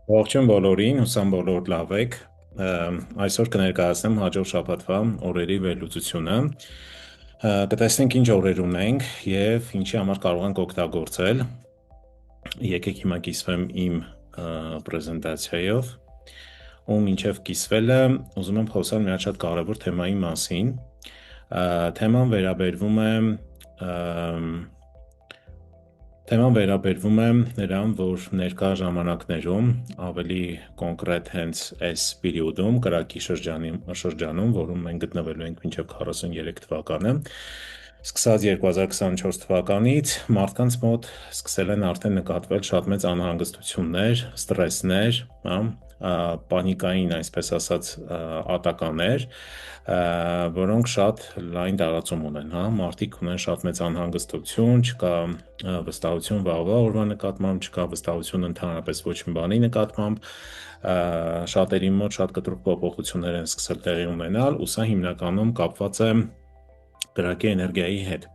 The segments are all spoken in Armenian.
Ողջույն բոլորին, հուսամ բոլոր լավ եք։ Այսօր կներկայացնեմ հաջորդ շաբաթվա օրերի վերլուծությունը։ Կտեսնենք ինչ օրեր ունենք եւ ինչի համար կարող ենք օգտագործել։ Եկեք հիմա կիսվեմ իմ պրեզենտացիայով։ Ու մինչև կիսվելը ուզում եմ խոսալ մի հատ շատ կարևոր թեմայի մասին։ Թեման վերաբերվում է նրան, որ ներկա ժամանակներում, ավելի կոնկրետ հենց այս պերիոդում, կրակի շրջանում, որում մենք գտնվելու ենք մինչև 43 թվականը, սկսած 2024 թվականից մարդկանց մոտ սկսել են արդեն նկատվել շատ մեծ անհանգստություններ, ստրեսներ, պանիկային, այսպես ասած, ատականներ, որոնք շատ լայն տարածում ունեն, մարդիկ ունեն շատ մեծ անհանգստություն, չկա վստահություն վաղվա օրվա նկատմամբ, չկա վստահություն ընդհանրապես ոչ մի բանի նկատմամբ, շատերի մոտ շատ կտրուկ փոփոխություններ են սկսել տեղի ունենալ, ու սա հիմնականում կապված է կրակի էներգիայի հետ։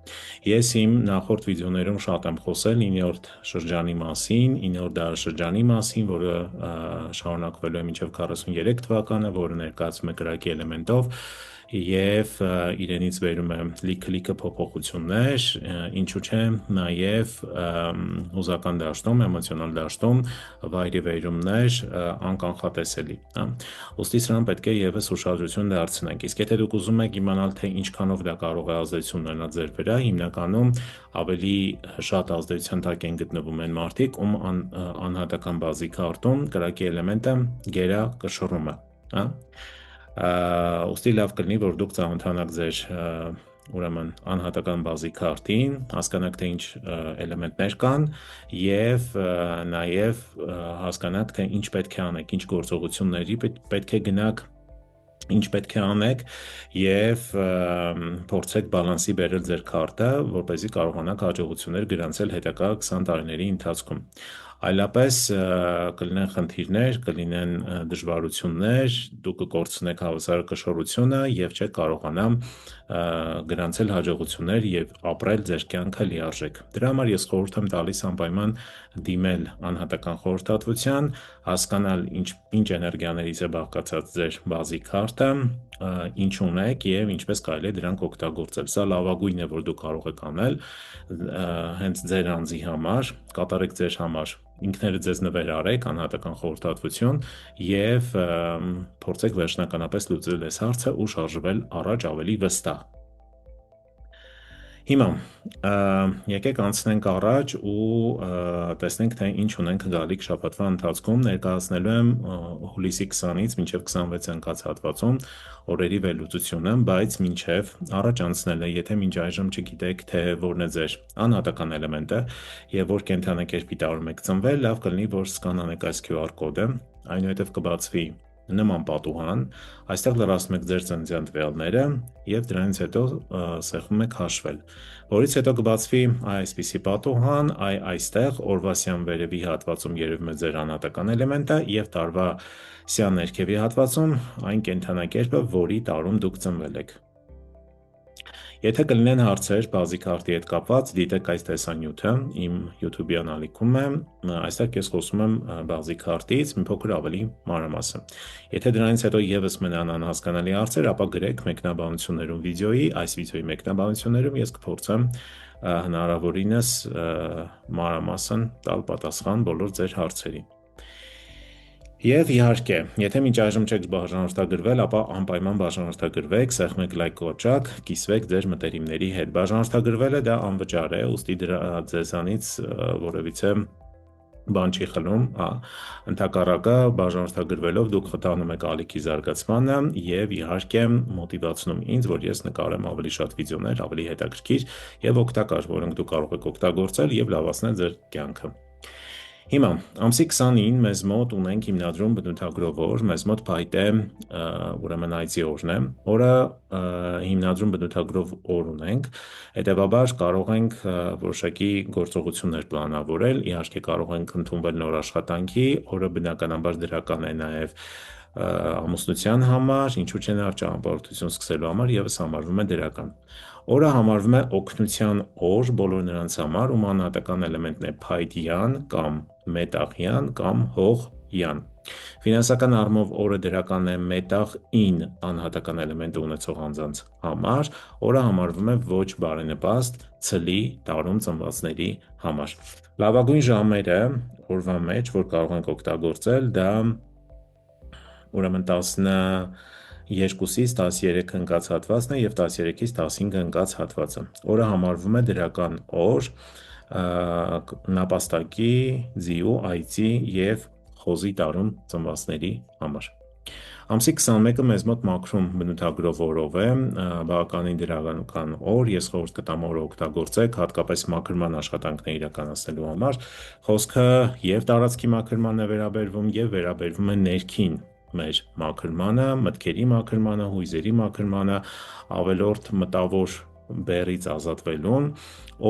Ես իմ նախորդ վիդեոներում շատ եմ խոսել 9-րդ շրջանի մասին, 9-րդ դարաշրջանի մասին, որը շարունակվելու է մինչև 43 թվականը, որը ներկայացվում է կրակի էլեմենտով եւ իրենից բերում է լիքը փոփոխություններ, ինչու՞ չէ, նաեւ հուզական դաշտում, էմոցիոնալ դաշտում վայրիվերումներ անկանխատեսելի, Ոստի սրան պետք է եւս ուշադրություն դարձնենք։ Իսկ եթե դուք ուզում եք իմանալ, թե ինչքանով դա կարող է ազդեցություն ունենալ ձեր վրա, հիմնականում ավելի շատ ազդեցության տակ են գտնվում այն մարդիկ, ում անհատական բազի քարտում կրակի էլեմենտը գերակշռում է, Ոստի լավ կլինի, որ դուք ծանոթանաք ձեր ուրեմն անհատական բազի քարտին, հասկանաք, թե ինչ էլեմենտներ կան եւ նաեւ հասկանաք, թե ինչ պետք է անեք, ինչ գործողությունների պետք է գնաք, ինչ պետք է անեք եւ փորձեք բալանսի բերել ձեր քարտը, որպեսզի կարողանաք հաջողություններ գրանցել հետագա 20 տարիների ընթացքում։ Այլապես կլինեն խնդիրներ, կլինեն դժվարություններ, դուք կկորցնեք հավասարակշռությունը եւ չեք կարողանա գրանցել հաջողություններ եւ ապրել ձեր կյանքը լիարժեք։ Դրա համար ես խորհուրդ եմ տալիս անպայման դիմել անհատական խորհրդատվության, հասկանալ ինչ էներգիաներից է բաղկացած ձեր բազի քարտը, ինչ ունեք եւ ինչպես կարելի է դրանք օգտագործել։ Սա լավագույնն է, որ դուք կարող եք անել հենց ձեր անձի համար, կատարեք ձեր համար ինքներդ ձեզ նվեր արեք անհատական խորհրդատվություն եւ փորձեք վերջնականապես լուծել այս հարցը ու շարժվել առաջ ավելի վստահ։ Հիմա եկեք անցնենք առաջ ու տեսնենք, թե ինչ ունենք գալիք շաբաթվա ընթացքում, ներկայացնելու եմ հուլիսի 20-ից մինչև 26 ընկած հատվածում օրերի վերլուծությունը, բայց մինչև առաջ անցնելը, եթե մինչ այժմ չգիտեք, թե որն է ձեր անհատական էլեմենտը եւ որ կենդանակերպի տարում եք ծնվել, լավ կլինի, որ սկանանեք այս QR կոդը, այնուհետև կբացվի նման պատուհան, այստեղ լրացնում եք ձեր ծննդյան տվյալները եւ դրանից հետո սեղմում եք հաշվել, որից հետո կբացվի այսպիսի պատուհան, այստեղ օրվա սյան վերևի հատվածում երևում է ձեր անհատական էլեմենտը եւ տարվա սյան ներքևի հատվածում այն կենդանակերպը, որի տարում դուք ծնվել եք։ Եթե կլինեն հարցեր բազի քարտի հետ կապված, դիտեք այս տեսանյութը, իմ YouTube-յան ալիքում է, այստեղ ես խոսում եմ բազի քարտից, մի փոքր ավելի մանրամասն։ Եթե դրանից հետո եւս մնան անհասկանալի հարցեր, ապա գրեք մեկնաբանություններում վիդեոյի, այս վիդեոյի մեկնաբանություններում ես կփորձեմ հնարավորինս մանրամասն տալ պատասխան բոլոր ձեր հարցերին։ Եվ իհարկե, եթե մինչ այժմ չեք բաժանորդագրվել, ապա անպայման բաժանորդագրվեք, սեղմեք լայք կոճակ, կիսվեք ձեր մտերիմների հետ։ Բաժանորդագրվելը դա անվճար է, ուստի դրա ձեզանից որևիցե բան չի խլում, ընդհակառակը բաժանորդագրվելով դուք խթանում եք ալիքի զարգացմանը եւ իհարկե մոտիվացնում ինձ, որ ես նկարեմ ավելի շատ վիդեոներ, ավելի հետաքրքիր եւ օգտակար, որոնք դուք կարող եք օգտագործել եւ լավացնել ձեր կյանքը։ Հիմա, ամսի 20-ին մեզ մոտ ունենք հիմնադրում բնութագրով օր, մեզ մոտ փայտե ուրեմն այծի օրն է, օրը հիմնադրում բնութագրով օր ունենք, հետևաբար կարող ենք որոշակի գործողություններ պլանավորել, իհարկե կարող ենք ընդունվել նոր աշխատանքի, օրը բնականաբար դրական է նաև ամուսնության համար, ինչու՞ չէ նաև ճանապարհորդություն սկսելու համար եւս համարվում է դրական։ Օրը համարվում է օգնության օր բոլոր նրանց համար, ում անհատական էլեմենտն է փայտյան կամ մետաղյան կամ հող յան։ Ֆինանսական առումով օրը դրական է մետաղ 9 անհատական էլեմենտը ունեցող անձանց համար, օրը համարվում է ոչ բարենպաստ ցլի տարում ծնվածների համար։ Լավագույն ժամերը օրվա մեջ, որ կարող ենք օգտագործել, դա ուրեմն 12-ից 13 ընկած հատվածն է և 13-ից 15 ընկած հատվածը։ Օրը համարվում է դրական օր նապաստակի, ձիու, այծի և խոզի տարում ծնվածների համար։ Ամսի 21-ը մեզ մոտ մաքրում բնութագրով օրով է, բավականին դրական օր, ես խորհուրդ կտամ օրը օգտագործեք, հատկապես մաքրման աշխատանքներ իրականացնելու համար, խոսքը և տարածքի մաքրման է վերաբերվում և վերաբերվում է ներքին մեր մաքրմանը, մտքերի մաքրմանը, հույզերի մաքրմանը, ավելորդ մտավոր բեռից ազատվելուն,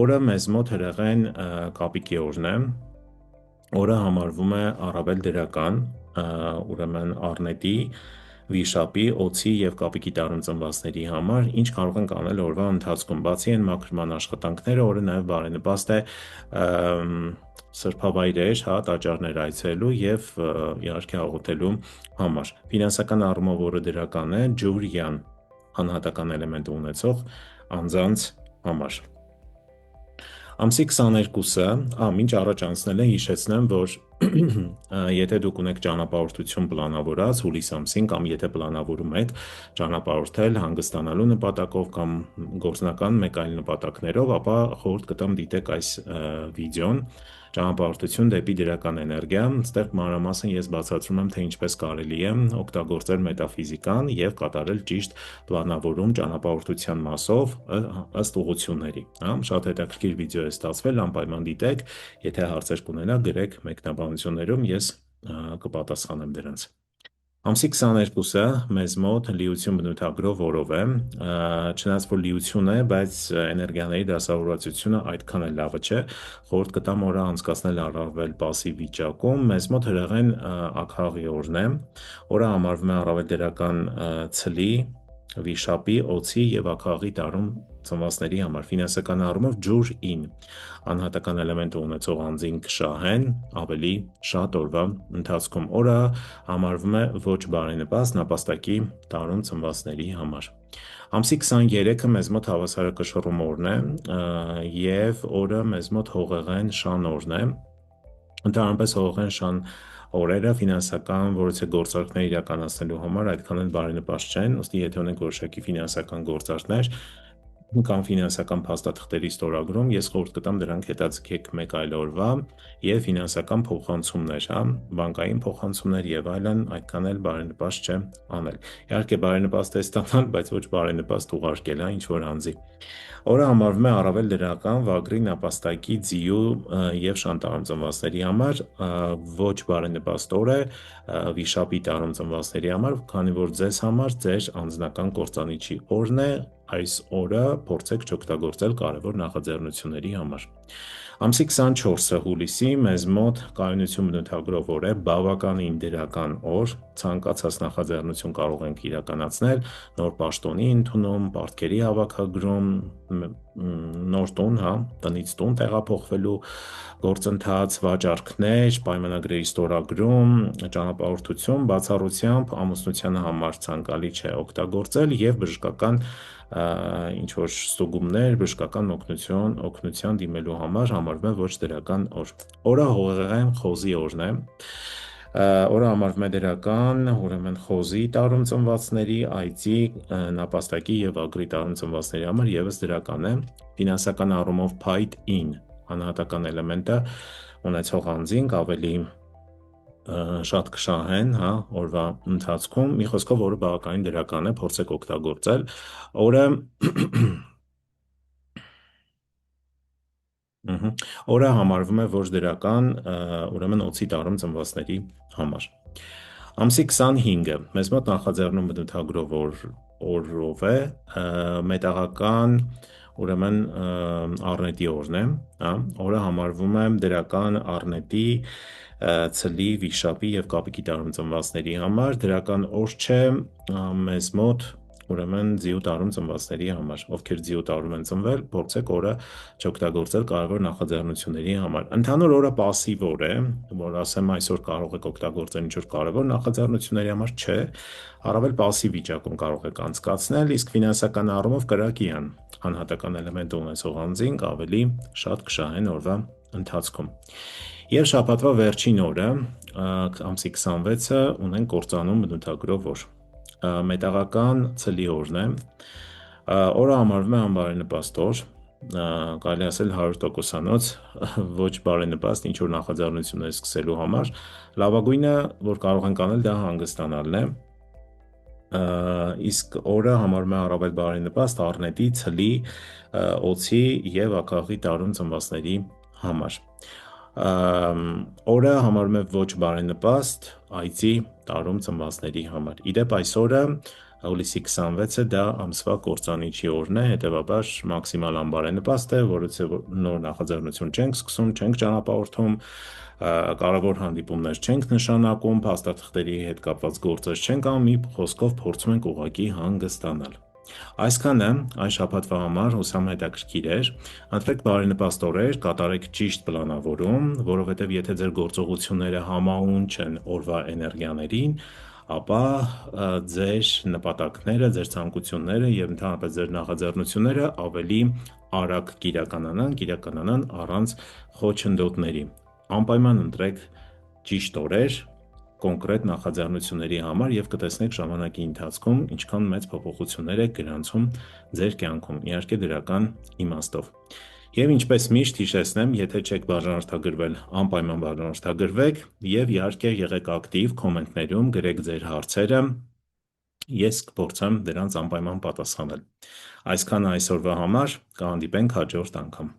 օրը մեզ մոտ հրեղեն կապիկի օրն է, օրը համարվում է առավել դրական, ուրեմն առնետի, վիշապի, օձի և կապիկի տարում ծնվածների համար, ինչ կարող ենք անել օրվա ընթացքում, բացի այն մաքրման աշխատանքները, օրը նաև բարենպաստ է սրբավայրեր, տաճարներ այցելելու և իհարկե աղոթելու համար։ Ֆինանսական առումով օրը դրական է ջուր յան անհատական էլեմենտը ունեցող անձանց համար։ Ամսի 22-ը, մինչ առաջ անցնելը հիշեցնեմ, որ եթե դուք ունեք ճանապարհորդություն պլանավորած հուլիս ամսին կամ եթե պլանավորում եք ճանապարհորդել հանգստանալու նպատակով կամ գործնական մեկ այլ նպատակներով, ապա խորհուրդ կտամ դիտեք այս վիդեոն ճանապարհորդություն դեպի դրական էներգիա, այստեղ մանրամասն ես բացատրում եմ, թե ինչպես կարելի է օգտագործել մետաֆիզիկան և կատարել ճիշտ պլանավորում ճանապարհորդության մասով ըստ ուղղությունների։ Շատ հետաքրքիր վիդեո է ստացվել, անպայման դիտեք, եթե հարցեր կունենաք, գրեք մեկնաբանություններում, ես կպատասխանեմ դրանց։ Ամսի 22-ը մեզ մոտ լիություն բնութագրով օրով է, չնայած որ լիություն է, բայց էներգիաների դասավորվածությունը այդքան էլ լավը չէ, խորհուրդ կտամ օրը անցկացնել առավել պասիվ վիճակում, մեզ մոտ հրեղեն աքաղի օրն է, օրը համարվում է առավել դրական ցլի, վիշապի, օձի և աքաղի տարում ծնվածների համար։ Ֆինանսական առումով ջուր 9 անհատական էլեմենտը ունեցող անձին կշահեն ավելի շատ օրվա ընթացքում, օրը համարվում է ոչ բարենպաստ նապաստակի տարում ծնվածների համար։ Ամսի 23-ը մեզ մոտ հավասարակշռում օրն է և օրը մեզ մոտ հողեղեն շան օրն է, ընդհանրապես հողեղեն շան օրերը ֆինանսական որոշ գործարքներ իրականացնելու համար այդքան էլ բարենպաստ չեն, ուստի եթե ունենք որոշակի ֆինանսական գործարքներ կամ ֆինանսական փաստաթղթերի ստորագրում, ես խորհուրդ կտամ դրանք հետաձգեք մեկ այլ օրվա և ֆինանսական փոխանցումներ, բանկային փոխանցումներ և այլն, այդքան էլ բարենպաստ չէ անել։ Իհարկե բարենպաստ է ստանալ, բայց ոչ բարենպաստ ուղարկել ինչ-որ անձի։ Օրը համարվում է առավել դրական վագրի, նապաստակի, ձիու և շան տարում ծնվածների համար, ոչ բարենպաստ օր է վիշապի տարում ծնվածների համար, քանի որ ձեզ համար ձեր անձնական կործանիչի օրն է, այս օրը փորձեք չօգտագործել կարևոր նախաձեռնությունների համար։ Ամսի 24-ը հուլիսի մեզ մոտ կայունություն բնութագրով օր է, բավականին դրական օր, ցանկացած նախաձեռնություն կարող ենք իրականացնել, նոր պաշտոնի ընդունում, պարտքերի հավաքագրում, նոր տուն, տնից տուն տեղափոխվելու գործընթաց, վաճառքներ, պայմանագրերի ստորագրում, ճանապարհորդություն, բացառությամբ ամուսնության համար ցանկալի չէ օգտագործել և բժշկական ինչ-որ ստուգումներ, բժշկական օգնության դիմելու համար համարվում է ոչ դրական օր։ Օրը հողեղեն խոզի օրն է, օրը համարվում է դրական, ուրեմն խոզի տարում ծնվածների, այծի, նապաստակի և վագրի տարում ծնվածների համար ևս դրական է, ֆինանսական առումով փայտ 9 անհատական էլեմենտը ունեցող անձինք ավելի շատ կշահեն օրվա ընթացքում, մի խոսքով օրը բավականին դրական է, փորձեք օգտագործել, օրը համարվում է ոչ դրական, ուրեմն օձի տարում ծնվածների համար։ Ամսի 25-ը մեզ մոտ նախաձեռնում բնութագրով օրով է, մետաղական ուրեմն առնետի օրն է, օրը համարվում է դրական առնետի, ցլի, վիշապի և կապիկի տարում ծնվածների համար, դրական օր չէ մեզ մոտ ուրեմն ձիու տարում ծնվածների համար, ովքեր ձիու տարում են ծնվել, փորձեք օրը չօգտագործել կարևոր նախաձեռնությունների համար։ Ընդհանուր օրը пассив օր է, որ ասեմ այսօր կարող եք օգտագործել ինչ-որ կարևոր նախաձեռնությունների համար, չէ, առավել пассив վիճակում կարող եք անցկացնել, իսկ ֆինանսական առումով կրակի անհատական էլեմենտ ունեցող անձինք ավելի շատ կշահեն օրվա ընթացքում։ Եվ շաբաթվա վերջին օրը, ամսի 26-ը ունենք կործանում բնութագրով օր։ Մետաղական ցլի օրն է, օրը համարվում է անբարենպաստ օր, կարելի ասել 100%-անոց ոչ բարենպաստ ինչ-որ նախաձեռնություններ սկսելու համար, լավագույնը, որ կարող ենք անել, դա հանգստանալն է, իսկ օրը համարվում է առավել բարենպաստ առնետի, ցլի, օձի և ակաղի տարում ծնվածների համար։ Օրը համարվում է ոչ բարենպաստ այծի տարում ծնվածների համար։ Իդեպ այս օրը հուլիսի 26-ը դա ամսվա կործանիչի օրն է, հետևաբար մաքսիմալ անբարենպաստ է, որովհետև նոր նախաձեռնություն չենք սկսում, չենք ճանապարհորդում, կարևոր հանդիպումներ չենք նշանակում, փաստաթղթերի հետ կապված գործեր չենք անում, մի խոսքով փորձում ենք ուղղակի հանգստանալ։ Այսքանը այս շաբաթվա համար հուսամ հետաքրքիր էր, ընտրեք բարենպաստ օրեր, կատարեք ճիշտ պլանավորում, որովհետև եթե ձեր գործողությունները համահունչ են օրվա էներգիաներին, ապա ձեր նպատակները, ձեր ցանկությունները և ընդհանրապես ձեր նախաձեռնությունները ավելի արագ կիրականանան առանց խոչընդոտների։ Անպայման ընտրեք ճիշտ օրեր կոնկրետ նախաձեռնությունների համար և կտեսնեք ժամանակի ընթացքում ինչքան մեծ փոփոխություններ եք գրանցում ձեր կյանքում, իհարկե դրական իմաստով։ Եվ ինչպես միշտ հիշեցնեմ, եթե չեք բաժանորդագրվել, անպայման բաժանորդագրվեք և իհարկե եղեք ակտիվ կոմենտներում գրեք ձեր հարցերը, ես կփորձեմ դրանց անպայման պատասխանել։ Այսքանը այսօրվա համար, կհանդիպենք հաջորդ անգամ։